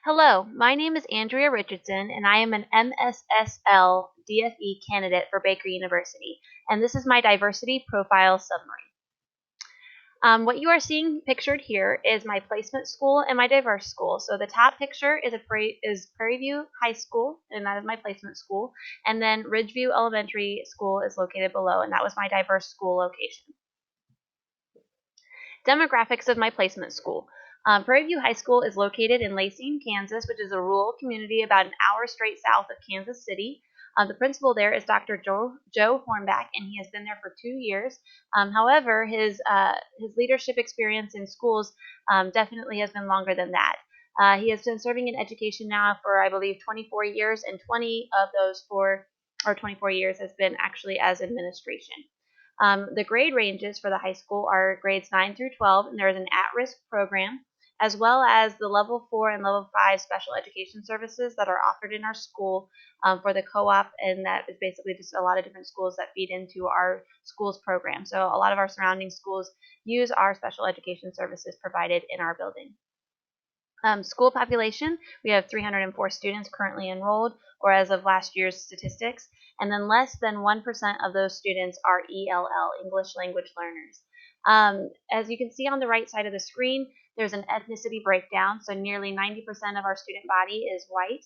Hello, my name is Andrea Richardson, and I am an MSSL DFE candidate for Baker University, and this is my diversity profile summary. What you are seeing pictured here is my placement school and my diverse school. So the top picture is Prairie View High School, and that is my placement school, and then Ridgeview Elementary School is located below, and that was my diverse school location. Demographics of my placement school. Prairie View High School is located in Lacey, Kansas, which is a rural community about an hour straight south of Kansas City. The principal there is Dr. Joe Hornback, and he has been there for 2 years. However, his leadership experience in schools definitely has been longer than that. He has been serving in education now for, I believe, 24 years, and 20 of those 24 years has been actually as administration. The grade ranges for the high school are grades 9 through 12, and there is an at-risk program, as well as the level 4 and level 5 special education services that are offered in our school for the co-op, and that is basically just a lot of different schools that feed into our school's program. So a lot of our surrounding schools use our special education services provided in our building. School population, we have 304 students currently enrolled, or as of last year's statistics, and then less than 1% of those students are ELL, English language learners. As you can see on the right side of the screen, there's an ethnicity breakdown, so nearly 90% of our student body is white,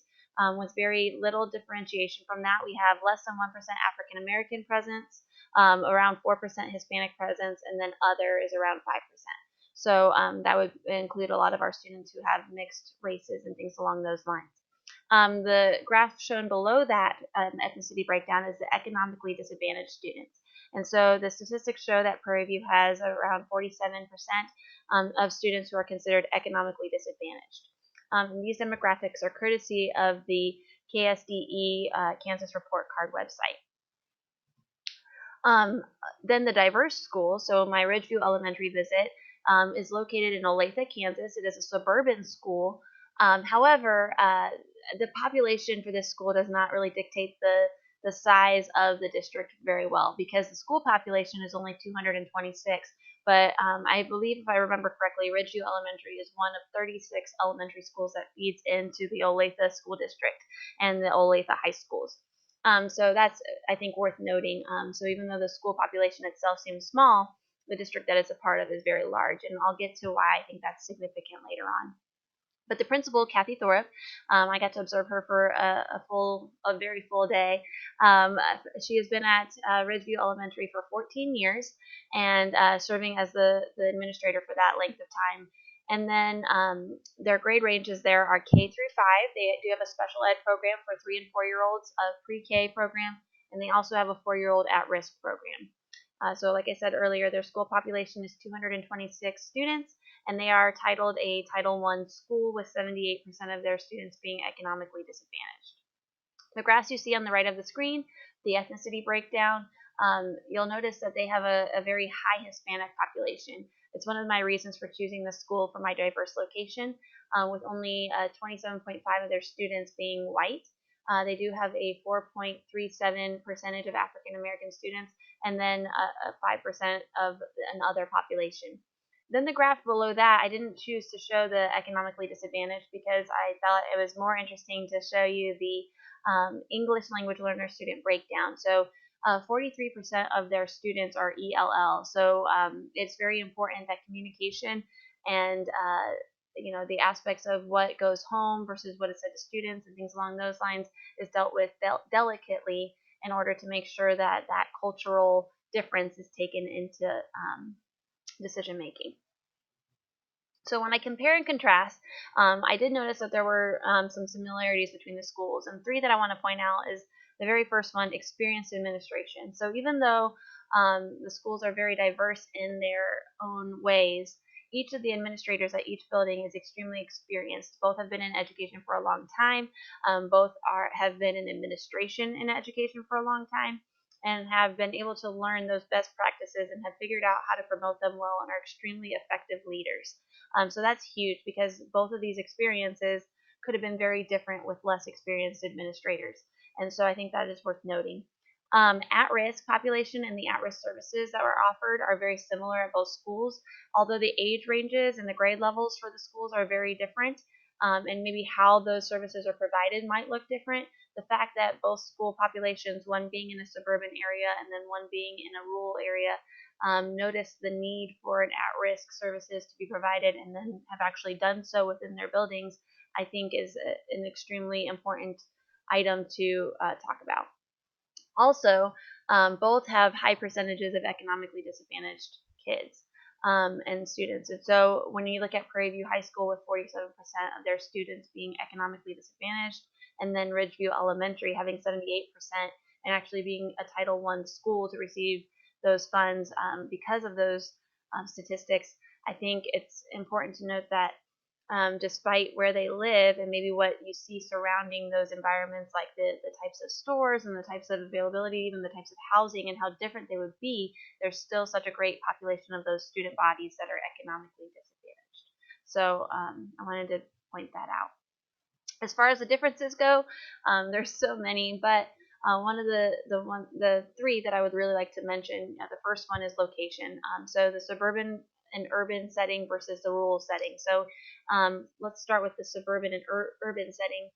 with very little differentiation from that. We have less than 1% African American presence, around 4% Hispanic presence, and then other is around 5%. So that would include a lot of our students who have mixed races and things along those lines. The graph shown below that ethnicity breakdown is the economically disadvantaged students. And so the statistics show that Prairie View has around 47% of students who are considered economically disadvantaged. These demographics are courtesy of the KSDE Kansas Report Card website. Then the diverse school, so my Ridgeview Elementary visit, is located in Olathe, Kansas. It is a suburban school. However, the population for this school does not really dictate the size of the district very well, because the school population is only 226. But I believe, if I remember correctly, Ridgeview Elementary is one of 36 elementary schools that feeds into the Olathe School District and the Olathe High Schools. So that's, I think, worth noting. So even though the school population itself seems small, the district that it's a part of is very large, and I'll get to why I think that's significant later on. But the principal, Kathy Thorup, I got to observe her for a very full day. She has been at Ridgeview Elementary for 14 years and serving as the administrator for that length of time. And then their grade ranges there are K through 5. They do have a special ed program for 3 and 4-year-olds, a pre-K program, and they also have a 4-year-old at-risk program. So like I said earlier, their school population is 226 students, and they are titled a Title I school, with 78% of their students being economically disadvantaged. The graphs you see on the right of the screen, the ethnicity breakdown, you'll notice that they have a very high Hispanic population. It's one of my reasons for choosing the school for my diverse location, with only 27.5% of their students being white. They do have a 4.37% of African American students, and then a 5% of an other population. Then the graph below that, I didn't choose to show the economically disadvantaged because I felt it was more interesting to show you the English language learner student breakdown. So 43% of their students are ELL. So it's very important that communication and the aspects of what goes home versus what is said to students and things along those lines is dealt with delicately, in order to make sure that that cultural difference is taken into decision making. So when I compare and contrast, I did notice that there were some similarities between the schools, and 3 that I want to point out is the very first one, experienced administration. So even though the schools are very diverse in their own ways, each of the administrators at each building is extremely experienced. Both have been in education for a long time. Both have been in administration in education for a long time, and have been able to learn those best practices and have figured out how to promote them well, and are extremely effective leaders. So that's huge, because both of these experiences could have been very different with less experienced administrators. And so I think that is worth noting. At-risk population and the at-risk services that were offered are very similar at both schools, although the age ranges and the grade levels for the schools are very different. and maybe how those services are provided might look different. The fact that both school populations, one being in a suburban area and then one being in a rural area, notice the need for an at-risk services to be provided and then have actually done so within their buildings, I think is an extremely important item to talk about. Also, both have high percentages of economically disadvantaged kids and students. And so when you look at Prairie View High School with 47% of their students being economically disadvantaged, and then Ridgeview Elementary having 78% and actually being a Title I school to receive those funds because of those statistics, I think it's important to note that despite where they live and maybe what you see surrounding those environments, like the types of stores and the types of availability, even the types of housing and how different they would be, there's still such a great population of those student bodies that are economically disadvantaged. So I wanted to point that out. As far as the differences go, there's so many, but one of the three that I would really like to mention, the first one is location. So the suburban and urban setting versus the rural setting. So let's start with the suburban and urban setting.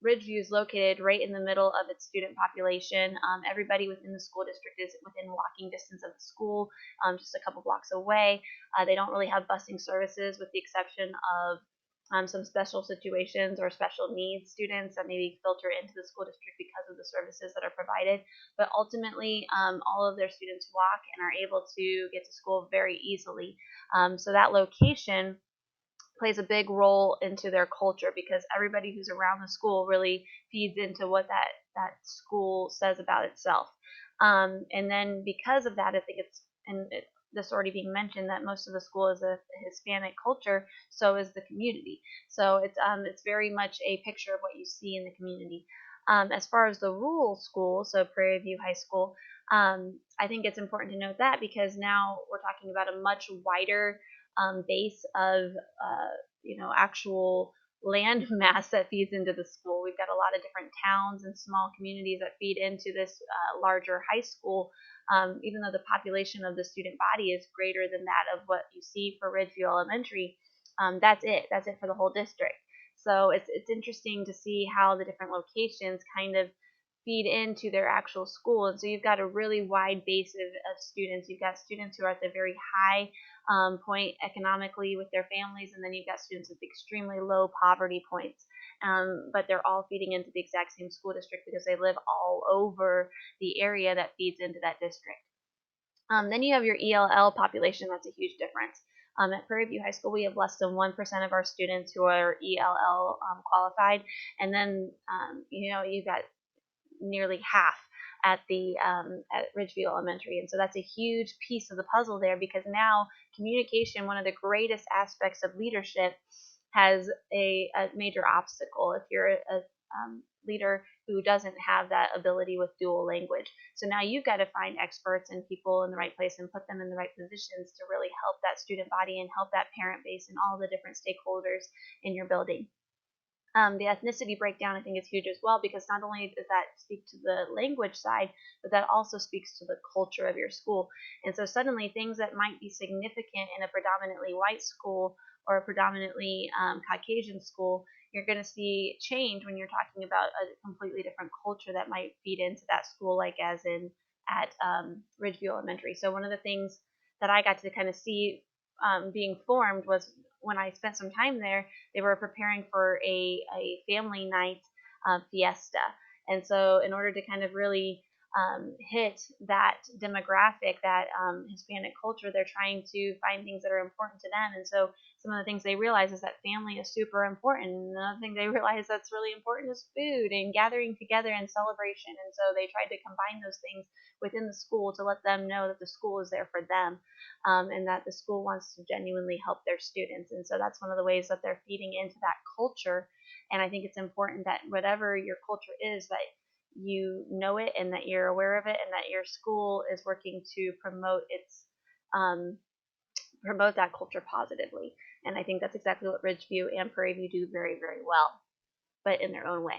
Ridgeview is located right in the middle of its student population. Everybody within the school district is within walking distance of the school, just a couple blocks away. They don't really have busing services with the exception of some special situations or special needs students that maybe filter into the school district because of the services that are provided. But ultimately, all of their students walk and are able to get to school very easily. So that location plays a big role into their culture because everybody who's around the school really feeds into what that school says about itself. And then because of that, I think this already being mentioned that most of the school is a Hispanic culture, so is the community. So it's very much a picture of what you see in the community. As far as the rural school, so Prairie View High School, I think it's important to note that because now we're talking about a much wider base of actual land mass that feeds into the school. We've got a lot of different towns and small communities that feed into this larger high school. Even though the population of the student body is greater than that of what you see for Ridgeview Elementary, that's it. That's it for the whole district. So it's interesting to see how the different locations kind of feed into their actual school. And so you've got a really wide base of students. You've got students who are at the very high point economically with their families, and then you've got students with extremely low poverty points. But they're all feeding into the exact same school district because they live all over the area that feeds into that district. Then you have your ELL population. That's a huge difference. At Prairie View High School, we have less than 1% of our students who are ELL qualified, and then you've got nearly half at Ridgeview Elementary, and so that's a huge piece of the puzzle there because now communication, one of the greatest aspects of leadership, has a major obstacle if you're a leader who doesn't have that ability with dual language. So now you've got to find experts and people in the right place and put them in the right positions to really help that student body and help that parent base and all the different stakeholders in your building. The ethnicity breakdown, I think, is huge as well because not only does that speak to the language side, but that also speaks to the culture of your school. And so suddenly things that might be significant in a predominantly white school or a predominantly Caucasian school, you're going to see change when you're talking about a completely different culture that might feed into that school, like as in at Ridgeview Elementary. So one of the things that I got to kind of see being formed was when I spent some time there, they were preparing for a family night fiesta. And so in order to kind of really hit that demographic, that Hispanic culture, they're trying to find things that are important to them. And so some of the things they realize is that family is super important. And another thing they realize that's really important is food and gathering together and celebration. And so they tried to combine those things within the school to let them know that the school is there for them and that the school wants to genuinely help their students. And so that's one of the ways that they're feeding into that culture. And I think it's important that whatever your culture is, that you know it and that you're aware of it and that your school is working to promote promote that culture positively. And I think that's exactly what Ridgeview and Prairie View do very, very well, but in their own way.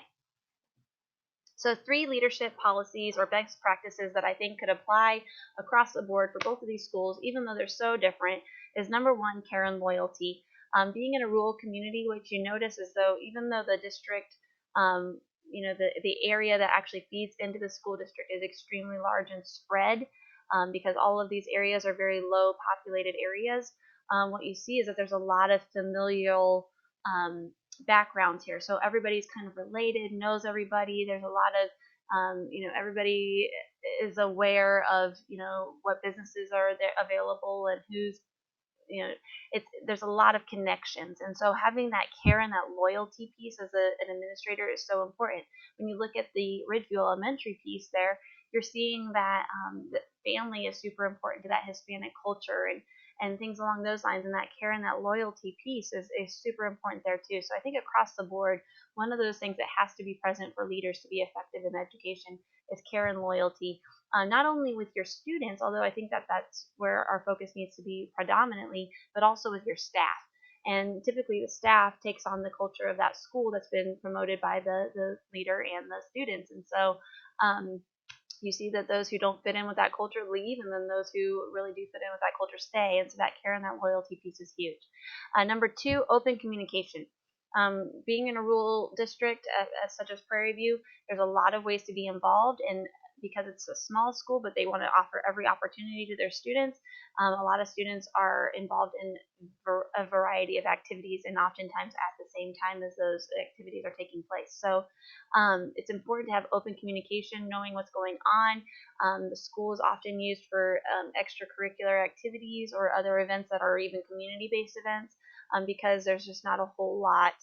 So 3 leadership policies or best practices that I think could apply across the board for both of these schools, even though they're so different, is number 1, care and loyalty. Being in a rural community, what you notice is though, even though the district, um, the area that actually feeds into the school district is extremely large and spread, because all of these areas are very low populated areas. What you see is that there's a lot of familial backgrounds here. So everybody's kind of related, knows everybody. There's a lot of, everybody is aware of, what businesses are there available and who's, there's a lot of connections. And so having that care and that loyalty piece as an administrator is so important. When you look at the Ridgeview Elementary piece there, you're seeing that the family is super important to that Hispanic culture and things along those lines, and that care and that loyalty piece is super important there too. So I think across the board, one of those things that has to be present for leaders to be effective in education is care and loyalty, not only with your students, although I think that that's where our focus needs to be predominantly, but also with your staff. And typically the staff takes on the culture of that school that's been promoted by the leader and the students. And so you see that those who don't fit in with that culture leave, and then those who really do fit in with that culture stay. And so that care and that loyalty piece is huge. Number two, open communication. Being in a rural district such as Prairie View, there's a lot of ways to be involved, and because it's a small school, but they want to offer every opportunity to their students. A lot of students are involved in a variety of activities, and oftentimes at the same time as those activities are taking place. So it's important to have open communication, knowing what's going on. The school is often used for extracurricular activities or other events that are even community-based events, because there's just not a whole lot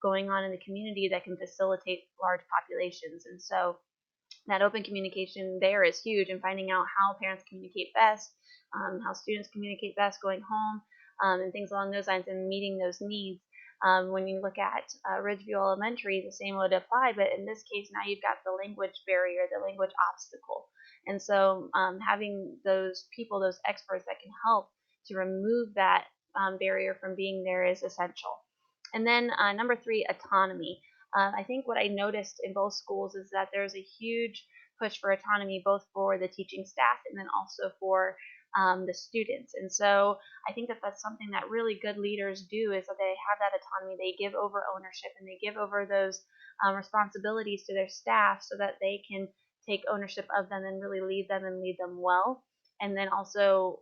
going on in the community that can facilitate large populations. And so that open communication there is huge, and finding out how parents communicate best, how students communicate best going home, and things along those lines, and meeting those needs. When you look at Ridgeview Elementary, the same would apply, but in this case, now you've got the language barrier, the language obstacle. And so having those people, those experts that can help to remove that barrier from being there is essential. And then number three, autonomy. I think what I noticed in both schools is that there's a huge push for autonomy, both for the teaching staff and then also for the students. And so I think that that's something that really good leaders do, is that they have that autonomy. They give over ownership, and they give over those responsibilities to their staff so that they can take ownership of them and really lead them and lead them well. And then also,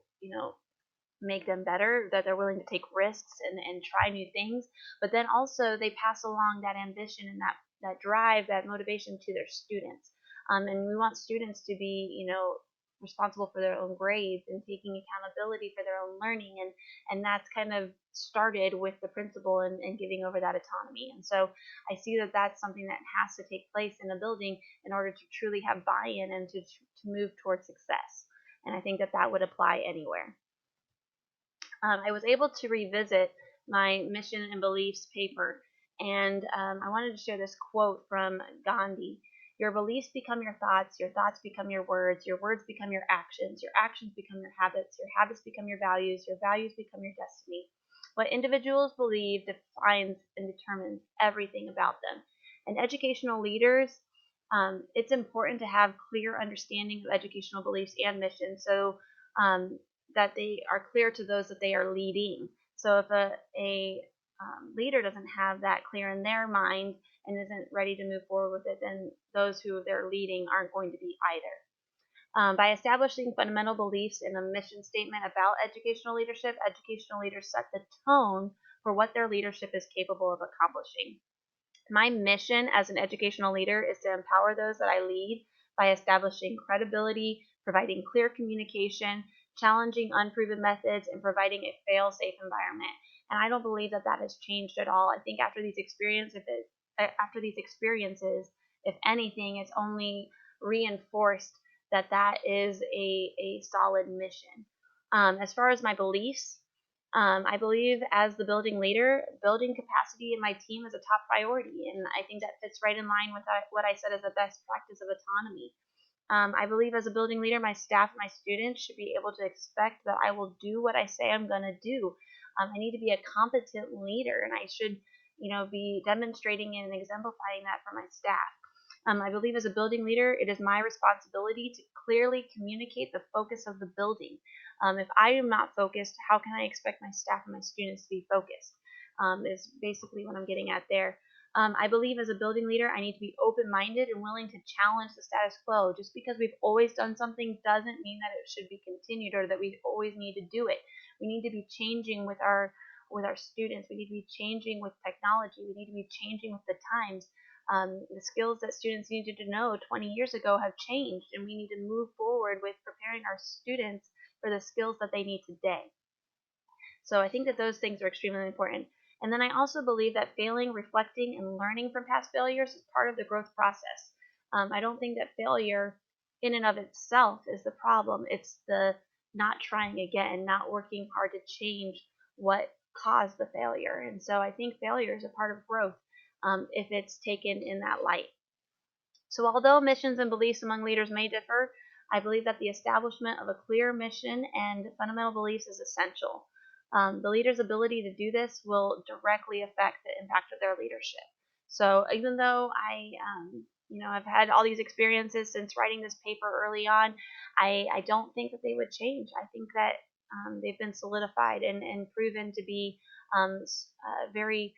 make them better, that they're willing to take risks and try new things, but then also they pass along that ambition and that drive, that motivation to their students. And we want students to be, responsible for their own grades and taking accountability for their own learning, and that's kind of started with the principal and giving over that autonomy. And so I see that that's something that has to take place in a building in order to truly have buy-in and to move towards success. And I think that that would apply anywhere. I was able to revisit my mission and beliefs paper, and I wanted to share this quote from Gandhi. Your beliefs become your thoughts become your words become your actions become your habits become your values become your destiny. What individuals believe defines and determines everything about them. And educational leaders, it's important to have clear understanding of educational beliefs and mission, so that they are clear to those that they are leading. So if a leader doesn't have that clear in their mind and isn't ready to move forward with it, then those who they're leading aren't going to be either. By establishing fundamental beliefs in a mission statement about educational leaders set the tone for what their leadership is capable of accomplishing. My mission as an educational leader is to empower those that I lead by establishing credibility, providing clear communication, challenging unproven methods, and providing a fail-safe environment. And I don't believe that that has changed at all. I think after these experiences, if anything, it's only reinforced that that is a solid mission. As far as my beliefs, I believe as the building leader, building capacity in my team is a top priority, and I think that fits right in line with what I said as a best practice of autonomy. I believe as a building leader, my staff and my students should be able to expect that I will do what I say I'm going to do. I need to be a competent leader, and I should, be demonstrating and exemplifying that for my staff. I believe as a building leader, it is my responsibility to clearly communicate the focus of the building. If I am not focused, how can I expect my staff and my students to be focused? is basically what I'm getting at there. I believe as a building leader, I need to be open-minded and willing to challenge the status quo. Just because we've always done something doesn't mean that it should be continued or that we always need to do it. We need to be changing with our students. We need to be changing with technology. We need to be changing with the times. The skills that students needed to know 20 years ago have changed, and we need to move forward with preparing our students for the skills that they need today. So I think that those things are extremely important. And then I also believe that failing, reflecting, and learning from past failures is part of the growth process. I don't think that failure in and of itself is the problem. It's the not trying again, not working hard to change what caused the failure. And so I think failure is a part of growth if it's taken in that light. So although missions and beliefs among leaders may differ, I believe that the establishment of a clear mission and fundamental beliefs is essential. The leader's ability to do this will directly affect the impact of their leadership. So even though I've had all these experiences since writing this paper early on, I don't think that they would change. I think that they've been solidified and proven to be very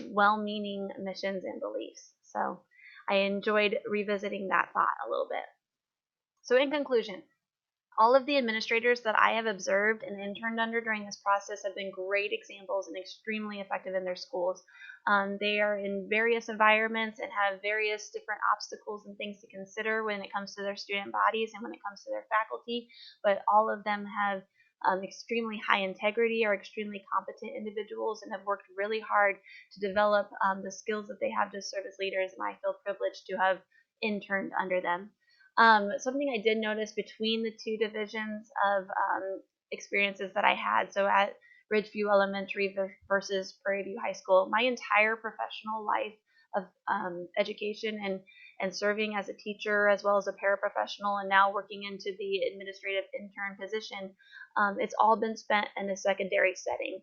well-meaning missions and beliefs. So I enjoyed revisiting that thought a little bit. So in conclusion, all of the administrators that I have observed and interned under during this process have been great examples and extremely effective in their schools. They are in various environments and have various different obstacles and things to consider when it comes to their student bodies and when it comes to their faculty, but all of them have extremely high integrity, are extremely competent individuals, and have worked really hard to develop the skills that they have to serve as leaders, and I feel privileged to have interned under them. Something I did notice between the two divisions of experiences that I had, so at Ridgeview Elementary versus Prairie View High School, my entire professional life of education and serving as a teacher as well as a paraprofessional and now working into the administrative intern position, it's all been spent in a secondary setting.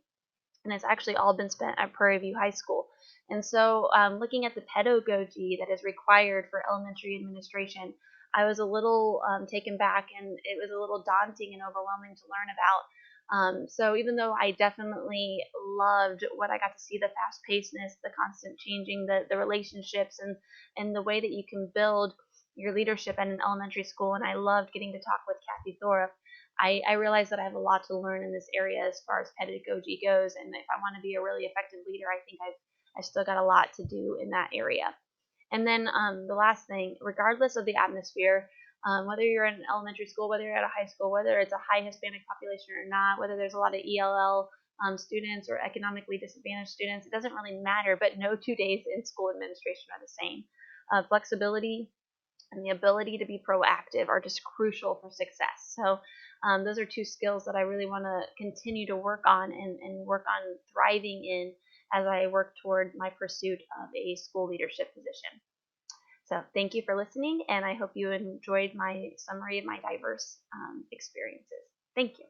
And it's actually all been spent at Prairie View High School. And so, looking at the pedagogy that is required for elementary administration, I was a little taken back, and it was a little daunting and overwhelming to learn about. So even though I definitely loved what I got to see, the fast pacedness, the constant changing, the relationships, and the way that you can build your leadership at an elementary school, and I loved getting to talk with Kathy Thorup, I realize that I have a lot to learn in this area as far as pedagogy goes, and if I want to be a really effective leader, I think I've still got a lot to do in that area. And then the last thing, regardless of the atmosphere, whether you're in an elementary school, whether you're at a high school, whether it's a high Hispanic population or not, whether there's a lot of ELL students or economically disadvantaged students, it doesn't really matter, but no 2 days in school administration are the same. Flexibility and the ability to be proactive are just crucial for success. So those are two skills that I really want to continue to work on and work on thriving in as I work toward my pursuit of a school leadership position. So thank you for listening, and I hope you enjoyed my summary of my diverse experiences. Thank you.